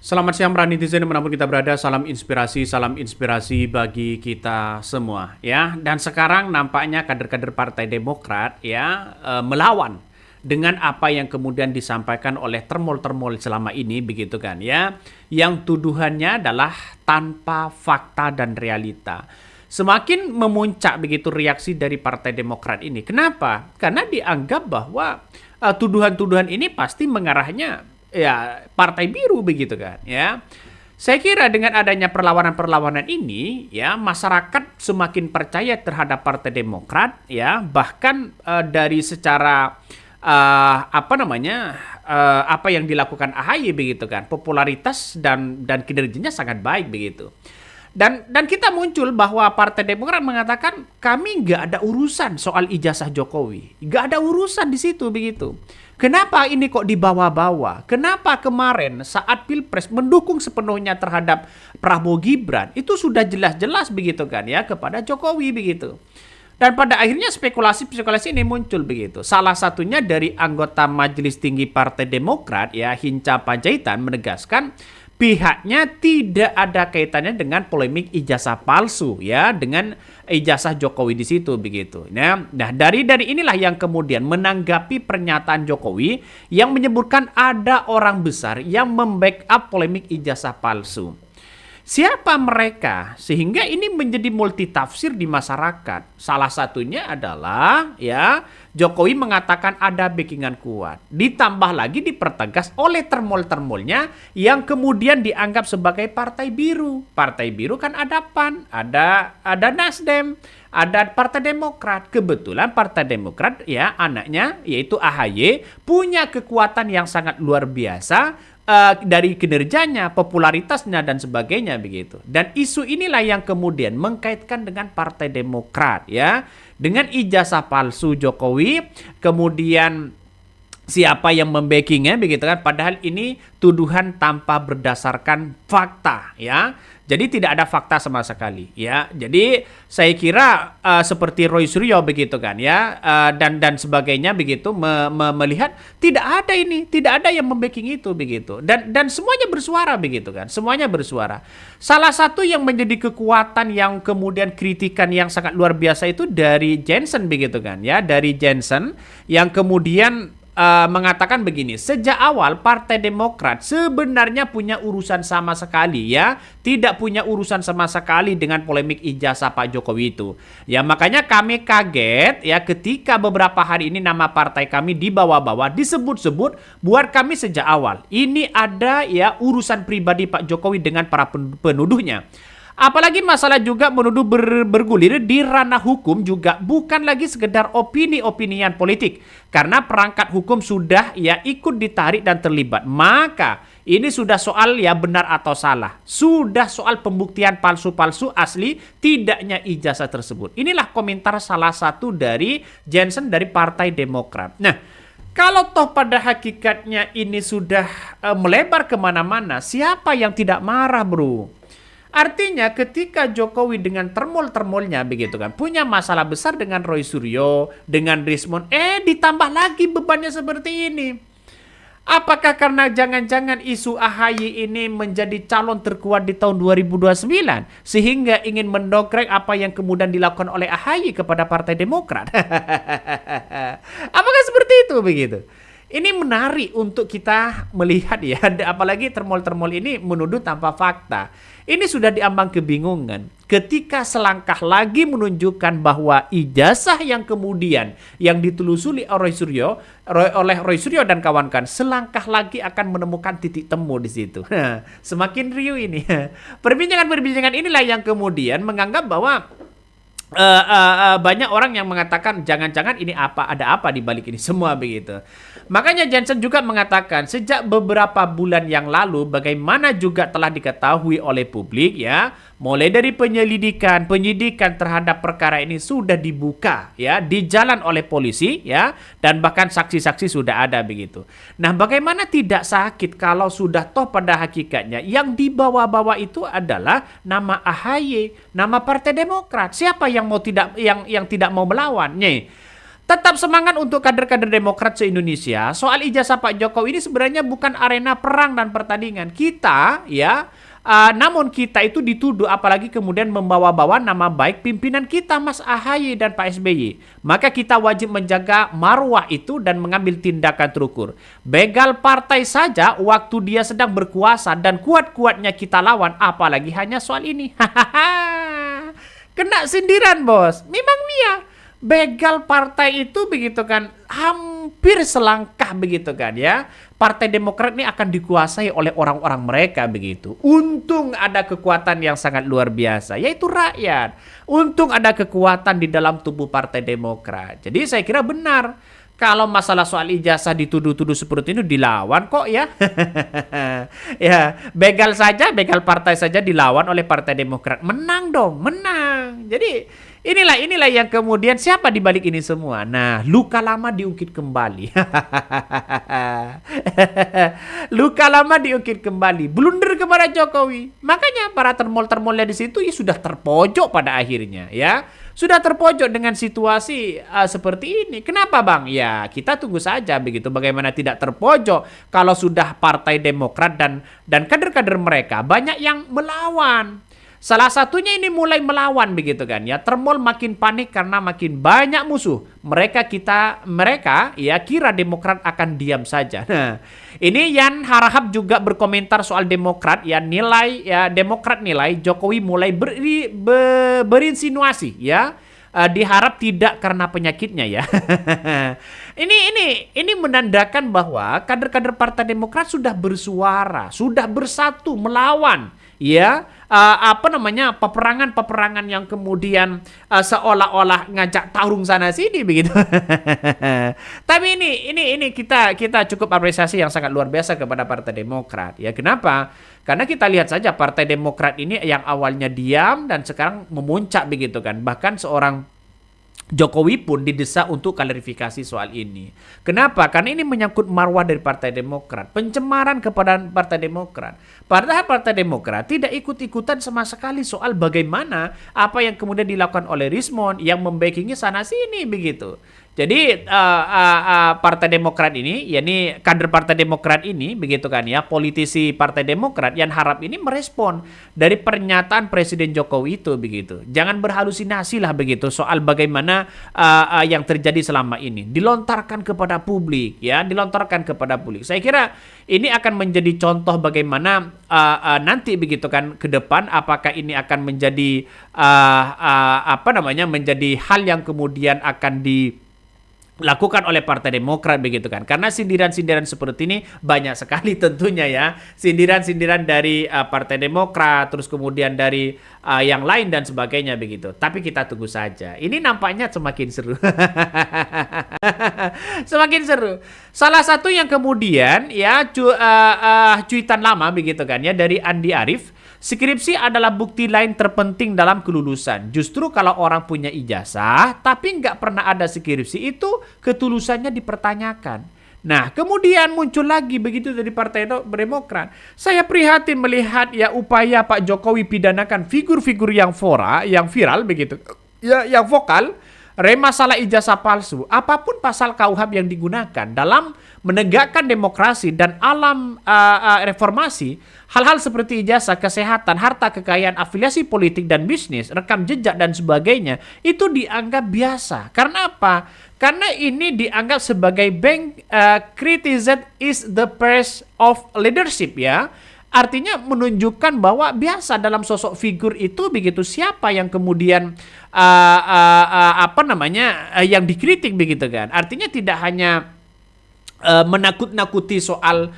Selamat siang para netizen dimanapun kita berada, salam inspirasi bagi kita semua ya. Dan sekarang nampaknya kader-kader Partai Demokrat ya melawan dengan apa yang kemudian disampaikan oleh termol-termol selama ini begitu kan ya. Yang tuduhannya adalah tanpa fakta dan realita. Semakin memuncak begitu reaksi dari Partai Demokrat ini. Kenapa? Karena dianggap bahwa tuduhan-tuduhan ini pasti mengarahnya ya partai biru begitu kan ya. Saya kira dengan adanya perlawanan-perlawanan ini ya masyarakat semakin percaya terhadap Partai Demokrat ya, bahkan dari secara apa yang dilakukan AHY begitu kan, popularitas dan kinerjanya sangat baik begitu. Dan kita muncul bahwa Partai Demokrat mengatakan kami nggak ada urusan soal ijazah Jokowi, nggak ada urusan di situ begitu. Kenapa ini kok dibawa-bawa? Kenapa kemarin saat Pilpres mendukung sepenuhnya terhadap Prabowo Gibran itu sudah jelas-jelas begitu kan ya kepada Jokowi begitu. Dan pada akhirnya spekulasi-spekulasi ini muncul begitu. Salah satunya dari anggota Majelis Tinggi Partai Demokrat ya Hinca Panjaitan menegaskan pihaknya tidak ada kaitannya dengan polemik ijazah palsu ya, dengan ijazah Jokowi di situ begitu. Nah, dari inilah yang kemudian menanggapi pernyataan Jokowi yang menyebutkan ada orang besar yang membackup polemik ijazah palsu. Siapa mereka? Sehingga ini menjadi multitafsir di masyarakat. Salah satunya adalah ya Jokowi mengatakan ada backingan kuat. Ditambah lagi dipertegas oleh termol-termolnya yang kemudian dianggap sebagai partai biru. Partai biru kan ada PAN, ada Nasdem, ada Partai Demokrat. Kebetulan Partai Demokrat ya anaknya yaitu AHY punya kekuatan yang sangat luar biasa dari kinerjanya, popularitasnya dan sebagainya begitu. Dan isu inilah yang kemudian mengkaitkan dengan Partai Demokrat ya, dengan ijazah palsu Jokowi, kemudian siapa yang membackingnya begitu kan, padahal ini tuduhan tanpa berdasarkan fakta ya. Jadi tidak ada fakta sama sekali ya. Jadi saya kira seperti Roy Suryo begitu kan ya, dan sebagainya begitu melihat tidak ada yang membacking itu begitu. Dan semuanya bersuara begitu kan. Semuanya bersuara. Salah satu yang menjadi kekuatan yang kemudian kritikan yang sangat luar biasa itu dari Jensen begitu kan ya, dari Jensen yang kemudian mengatakan begini, sejak awal Partai Demokrat sebenarnya punya urusan sama sekali ya, tidak punya urusan sama sekali dengan polemik ijazah Pak Jokowi itu. Ya makanya kami kaget ya ketika beberapa hari ini nama partai kami dibawa-bawa, disebut-sebut buat kami sejak awal. Ini ada ya urusan pribadi Pak Jokowi dengan para penuduhnya. Apalagi masalah juga menuduh bergulir di ranah hukum juga bukan lagi sekedar opini-opinian politik. Karena perangkat hukum sudah ya ikut ditarik dan terlibat. Maka ini sudah soal ya benar atau salah. Sudah soal pembuktian palsu-palsu asli tidaknya ijazah tersebut. Inilah komentar salah satu dari Jensen dari Partai Demokrat. Nah, kalau toh pada hakikatnya ini sudah melebar kemana-mana, siapa yang tidak marah bro? Artinya ketika Jokowi dengan termol-termolnya begitu kan punya masalah besar dengan Roy Suryo, dengan Rismon, ditambah lagi bebannya seperti ini. Apakah karena jangan-jangan isu AHY ini menjadi calon terkuat di tahun 2029 sehingga ingin mendongkrak apa yang kemudian dilakukan oleh AHY kepada Partai Demokrat? Apakah seperti itu begitu? Ini menarik untuk kita melihat ya, apalagi termol-termol ini menuduh tanpa fakta. Ini sudah diambang kebingungan ketika selangkah lagi menunjukkan bahwa ijazah yang kemudian yang ditelusuri oleh Roy Suryo dan kawan-kawan selangkah lagi akan menemukan titik temu di situ. Semakin riuh ini. Perbincangan-perbincangan inilah yang kemudian menganggap bahwa banyak orang yang mengatakan jangan-jangan ini ada apa di balik ini semua begitu. Makanya Jensen juga mengatakan sejak beberapa bulan yang lalu bagaimana juga telah diketahui oleh publik ya, mulai dari penyidikan terhadap perkara ini sudah dibuka ya, di jalan oleh polisi ya, dan bahkan saksi-saksi sudah ada begitu. Nah, bagaimana tidak sakit kalau sudah toh pada hakikatnya yang dibawa-bawa itu adalah nama AHY, nama Partai Demokrat. Siapa yang tidak mau melawan? Nih, Tetap semangat untuk kader-kader Demokrat se-Indonesia. Soal ijazah Pak Jokowi ini sebenarnya bukan arena perang dan pertandingan. Kita ya, namun kita itu dituduh apalagi kemudian membawa-bawa nama baik pimpinan kita Mas AHY dan Pak SBY. Maka kita wajib menjaga marwah itu dan mengambil tindakan terukur. Begal partai saja waktu dia sedang berkuasa dan kuat-kuatnya kita lawan, apalagi hanya soal ini. Kena sindiran bos. Memang dia begal partai itu begitu kan, hampir selangkah begitu kan ya. Partai Demokrat ini akan dikuasai oleh orang-orang mereka begitu. Untung ada kekuatan yang sangat luar biasa, yaitu rakyat. Untung ada kekuatan di dalam tubuh Partai Demokrat. Jadi saya kira benar kalau masalah soal ijazah dituduh-tuduh seperti itu dilawan kok ya. Ya, begal partai saja dilawan oleh Partai Demokrat. Menang dong, menang. Jadi inilah yang kemudian siapa di balik ini semua. Nah, luka lama diungkit kembali. Luka lama diungkit kembali. Blunder kepada Jokowi. Makanya para termol-termolnya di situ ya sudah terpojok pada akhirnya ya. Sudah terpojok dengan situasi seperti ini. Kenapa Bang? Ya kita tunggu saja begitu. Bagaimana tidak terpojok kalau sudah Partai Demokrat dan kader-kader mereka banyak yang melawan. Salah satunya ini mulai melawan begitu kan ya. Termol makin panik karena makin banyak musuh. Mereka ya kira Demokrat akan diam saja. Nah, ini Yan Harahap juga berkomentar soal Demokrat ya, Demokrat nilai Jokowi mulai berinsinuasi ya. Diharap tidak karena penyakitnya ya. Ini menandakan bahwa kader-kader Partai Demokrat sudah bersuara, sudah bersatu melawan ya peperangan yang kemudian seolah-olah ngajak tarung sana sini begitu. Tapi ini kita cukup apresiasi yang sangat luar biasa kepada Partai Demokrat ya. Kenapa? Karena kita lihat saja Partai Demokrat ini yang awalnya diam dan sekarang memuncak begitu kan. Bahkan seorang Jokowi pun didesak untuk klarifikasi soal ini. Kenapa? Karena ini menyangkut marwah dari Partai Demokrat, pencemaran kepada Partai Demokrat. Padahal Partai Demokrat tidak ikut-ikutan sama sekali soal bagaimana apa yang kemudian dilakukan oleh Rismond yang membackingi sana sini begitu. Jadi Partai Demokrat ini, yakni kader Partai Demokrat ini, begitu kan ya, politisi Partai Demokrat yang harap ini merespon dari pernyataan Presiden Jokowi itu begitu. Jangan berhalusinasi lah begitu soal bagaimana yang terjadi selama ini. Dilontarkan kepada publik ya, dilontarkan kepada publik. Saya kira ini akan menjadi contoh bagaimana nanti begitu kan ke depan apakah ini akan menjadi menjadi hal yang kemudian akan dilakukan oleh Partai Demokrat begitu kan. Karena sindiran-sindiran seperti ini banyak sekali tentunya ya. Sindiran-sindiran dari Partai Demokrat, terus kemudian dari yang lain dan sebagainya begitu. Tapi kita tunggu saja. Ini nampaknya semakin seru. Semakin seru. Salah satu yang kemudian ya cuitan lama begitu kan ya dari Andi Arief. Skripsi adalah bukti lain terpenting dalam kelulusan. Justru kalau orang punya ijazah tapi nggak pernah ada skripsi itu ketulusannya dipertanyakan. Nah kemudian muncul lagi begitu dari Partai Demokrat. Saya prihatin melihat ya upaya Pak Jokowi pidanakan figur-figur yang viral begitu, ya yang vokal. Masalah ijazah palsu, apapun pasal KUHP yang digunakan dalam menegakkan demokrasi dan alam reformasi, hal-hal seperti ijazah, kesehatan, harta kekayaan, afiliasi politik dan bisnis, rekam jejak dan sebagainya, itu dianggap biasa. Karena apa? Karena ini dianggap sebagai criticism is the best of leadership ya. Artinya menunjukkan bahwa biasa dalam sosok figur itu begitu siapa yang kemudian yang dikritik begitu kan. Artinya tidak hanya menakut-nakuti soal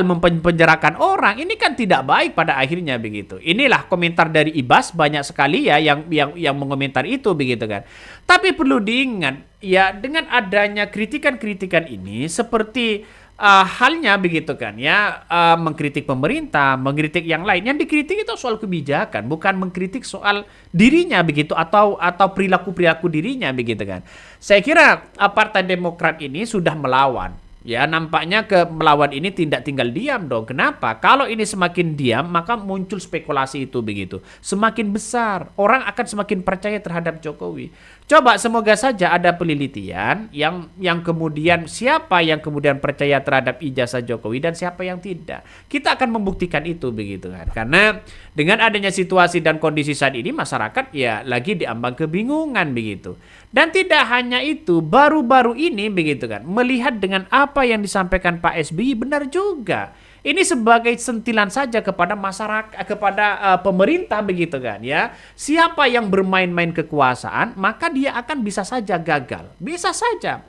mempenjarakan orang, ini kan tidak baik pada akhirnya begitu. Inilah komentar dari Ibas banyak sekali ya yang mengomentar itu begitu kan. Tapi perlu diingat ya dengan adanya kritikan-kritikan ini seperti halnya begitu kan ya, mengkritik pemerintah, mengkritik yang lain. Yang dikritik itu soal kebijakan, bukan mengkritik soal dirinya begitu atau perilaku dirinya begitu kan. Saya kira Partai Demokrat ini sudah melawan Ya, nampaknya ke melawan ini tidak tinggal diam dong. Kenapa? Kalau ini semakin diam, maka muncul spekulasi itu begitu. Semakin besar, orang akan semakin percaya terhadap Jokowi. Coba semoga saja ada penelitian yang kemudian siapa yang kemudian percaya terhadap ijazah Jokowi dan siapa yang tidak. Kita akan membuktikan itu begitu kan. Karena dengan adanya situasi dan kondisi saat ini masyarakat ya lagi diambang kebingungan begitu. Dan tidak hanya itu, baru-baru ini begitu kan, melihat dengan apa yang disampaikan Pak SBY benar juga. Ini sebagai sentilan saja kepada masyarakat, kepada pemerintah begitu kan ya. Siapa yang bermain-main kekuasaan, maka dia akan bisa saja gagal. Bisa saja.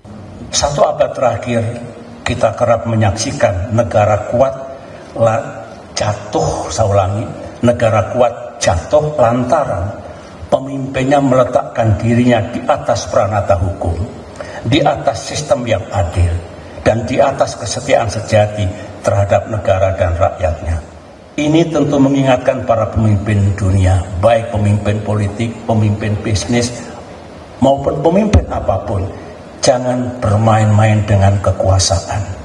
Satu abad terakhir kita kerap menyaksikan negara kuat jatuh, saya ulangi, negara kuat jatuh lantaran pemimpinnya meletakkan dirinya di atas pranata hukum, di atas sistem yang adil, dan di atas kesetiaan sejati terhadap negara dan rakyatnya. Ini tentu mengingatkan para pemimpin dunia, baik pemimpin politik, pemimpin bisnis, maupun pemimpin apapun, jangan bermain-main dengan kekuasaan.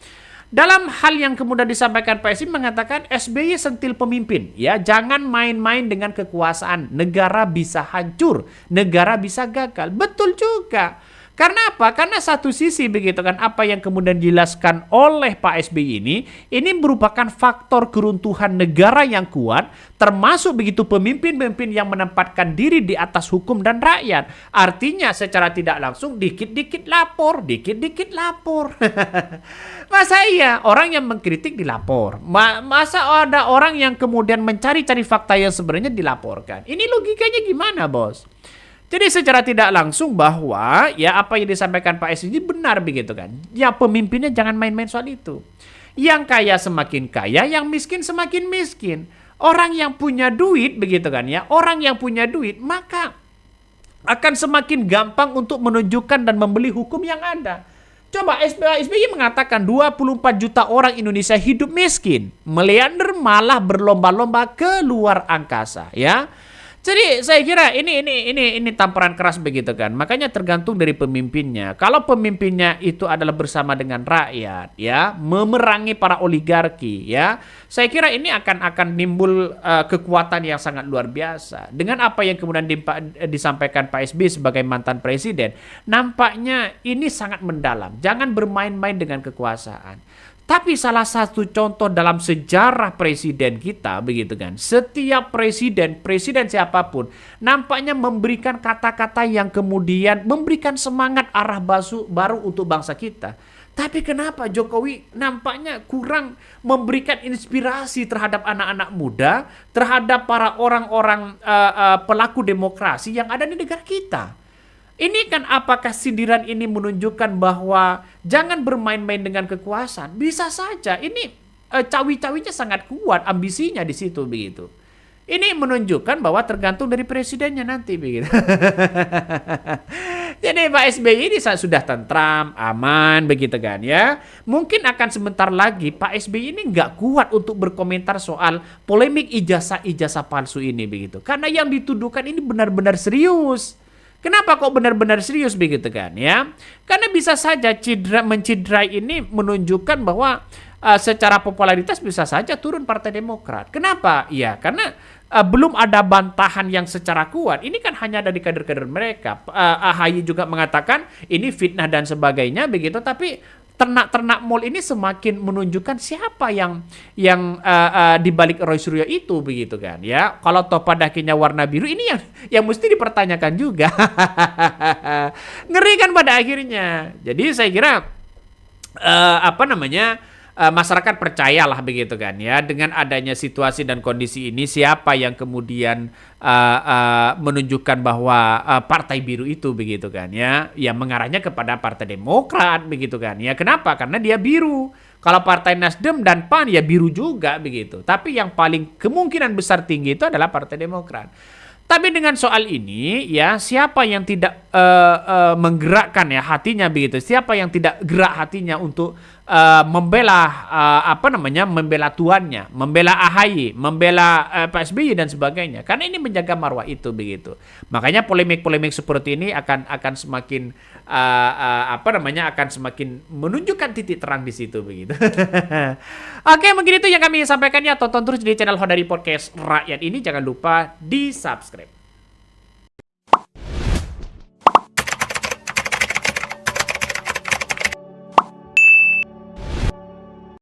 Dalam hal yang kemudian disampaikan Pak SBY mengatakan SBY sentil pemimpin, ya jangan main-main dengan kekuasaan, negara bisa hancur, negara bisa gagal. Betul juga. Karena apa? Karena satu sisi begitu kan apa yang kemudian dijelaskan oleh Pak SBY ini merupakan faktor keruntuhan negara yang kuat, termasuk begitu pemimpin-pemimpin yang menempatkan diri di atas hukum dan rakyat. Artinya secara tidak langsung dikit-dikit lapor, dikit-dikit lapor. Masa iya orang yang mengkritik dilapor? Masa ada orang yang kemudian mencari-cari fakta yang sebenarnya dilaporkan? Ini logikanya gimana, Bos? Jadi secara tidak langsung bahwa ya apa yang disampaikan Pak SBY benar begitu kan. Ya pemimpinnya jangan main-main soal itu. Yang kaya semakin kaya, yang miskin semakin miskin. Orang yang punya duit begitu kan ya. Orang yang punya duit maka akan semakin gampang untuk menunjukkan dan membeli hukum yang ada. Coba SBY mengatakan 24 juta orang Indonesia hidup miskin. Meleander malah berlomba-lomba ke luar angkasa ya. Jadi saya kira ini tamparan keras begitu kan. Makanya tergantung dari pemimpinnya. Kalau pemimpinnya itu adalah bersama dengan rakyat ya, memerangi para oligarki ya. Saya kira ini akan nimbul kekuatan yang sangat luar biasa. Dengan apa yang kemudian disampaikan Pak SBY sebagai mantan presiden, nampaknya ini sangat mendalam. Jangan bermain-main dengan kekuasaan. Tapi salah satu contoh dalam sejarah presiden kita begitu kan. Setiap presiden siapapun nampaknya memberikan kata-kata yang kemudian memberikan semangat arah baru untuk bangsa kita. Tapi kenapa Jokowi nampaknya kurang memberikan inspirasi terhadap anak-anak muda, terhadap para orang-orang pelaku demokrasi yang ada di negara kita? Ini kan apakah sindiran ini menunjukkan bahwa jangan bermain-main dengan kekuasaan? Bisa saja. Ini cawi-cawinya sangat kuat, ambisinya di situ begitu. Ini menunjukkan bahwa tergantung dari presidennya nanti begitu. Jadi Pak SBY ini sudah tentram, aman begitu kan ya. Mungkin akan sebentar lagi Pak SBY ini nggak kuat untuk berkomentar soal polemik ijazah palsu ini begitu. Karena yang dituduhkan ini benar-benar serius. Kenapa kok benar-benar serius begitu kan ya? Karena bisa saja mencidrai ini menunjukkan bahwa secara popularitas bisa saja turun Partai Demokrat. Kenapa? Ya karena belum ada bantahan yang secara kuat. Ini kan hanya dari kader-kader mereka. AHY juga mengatakan ini fitnah dan sebagainya begitu. Tapi ternak-ternak mall ini semakin menunjukkan siapa yang di balik Roy Suryo itu begitu kan ya. Kalau toh pada akhirnya warna biru ini yang mesti dipertanyakan juga. Ngeri kan pada akhirnya. Jadi saya kira masyarakat percayalah begitu kan ya dengan adanya situasi dan kondisi ini siapa yang kemudian menunjukkan bahwa partai biru itu begitu kan ya yang mengarahnya kepada Partai Demokrat begitu kan ya. Kenapa? Karena dia biru. Kalau Partai Nasdem dan PAN ya biru juga begitu. Tapi yang paling kemungkinan besar tinggi itu adalah Partai Demokrat. Tapi dengan soal ini ya siapa yang tidak menggerakkan ya hatinya begitu, siapa yang tidak gerak hatinya untuk membela membela tuannya, membela AHY, membela Pak SBY dan sebagainya. Karena ini menjaga marwah itu begitu. Makanya polemik-polemik seperti ini akan semakin akan semakin menunjukkan titik terang di situ begitu. Oke, mungkin itu yang kami sampaikan ya. Tonton terus di channel Hodari Podcast Rakyat ini, jangan lupa di-subscribe.